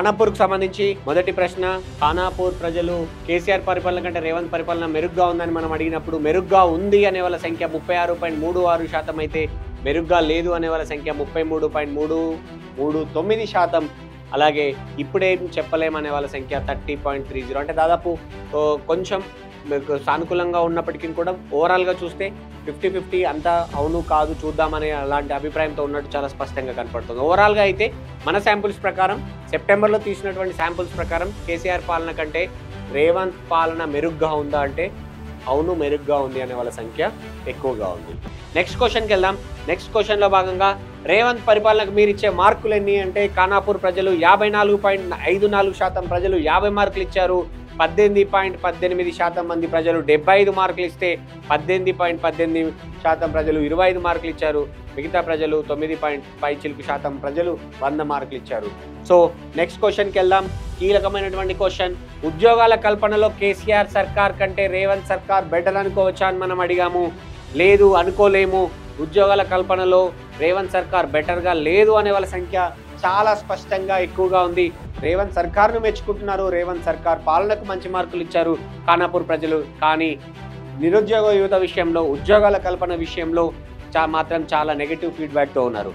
ఖానాపూర్కు సంబంధించి మొదటి ప్రశ్న, ఖానాపూర్ ప్రజలు కేసీఆర్ పరిపాలన కంటే రేవంత్ పరిపాలన మెరుగ్గా ఉందని మనం అడిగినప్పుడు మెరుగ్గా ఉంది అనే వాళ్ళ సంఖ్య 36.36% అయితే మెరుగ్గా లేదు అనే వాళ్ళ సంఖ్య 33.339%. అలాగే ఇప్పుడేం చెప్పలేమనే వాళ్ళ సంఖ్య 30.30. అంటే దాదాపు కొంచెం సానుకూలంగా ఉన్నప్పటికీ కూడా ఓవరాల్గా చూస్తే 50-50 అంతా అవును కాదు చూద్దామనే అలాంటి అభిప్రాయంతో ఉన్నట్టు చాలా స్పష్టంగా కనపడుతుంది. ఓవరాల్గా అయితే మన శాంపుల్స్ ప్రకారం, సెప్టెంబర్లో తీసినటువంటి శాంపుల్స్ ప్రకారం కేసీఆర్ పాలన కంటే రేవంత్ పాలన మెరుగ్గా ఉందా అంటే అవును మెరుగ్గా ఉంది అనే వాళ్ళ సంఖ్య ఎక్కువగా ఉంది. నెక్స్ట్ క్వశ్చన్కి వెళ్దాం. నెక్స్ట్ క్వశ్చన్లో భాగంగా రేవంత్ పరిపాలనకు మీరు ఇచ్చే మార్కులు ఎన్ని అంటే ఖానాపూర్ ప్రజలు 54.54% ప్రజలు 50 మార్కులు ఇచ్చారు. 18.18% మంది ప్రజలు 75 మార్కులు ఇస్తే 18.18% ప్రజలు 25 మార్కులు ఇచ్చారు. మిగతా ప్రజలు 9.5% ప్రజలు 100 మార్కులు ఇచ్చారు. సో నెక్స్ట్ క్వశ్చన్కి వెళ్దాం. కీలకమైనటువంటి క్వశ్చన్, ఉద్యోగాల కల్పనలో కేసీఆర్ సర్కార్ కంటే రేవంత్ సర్కార్ బెటర్ అనుకోవచ్చా అని మనం అడిగాము. లేదు, అనుకోలేము. ఉద్యోగాల కల్పనలో రేవంత్ సర్కార్ బెటర్గా లేదు అనే వాళ్ళ సంఖ్య చాలా స్పష్టంగా ఎక్కువగా ఉంది. రేవంత్ సర్కార్ను మెచ్చుకుంటున్నారు, రేవంత్ సర్కార్ పాలనకు మంచి మార్కులు ఇచ్చారు ఖానాపూర్ ప్రజలు. కానీ నిరుద్యోగ యువత విషయంలో, ఉద్యోగాల కల్పన విషయంలో మాత్రం చాలా నెగిటివ్ ఫీడ్బ్యాక్తో ఉన్నారు.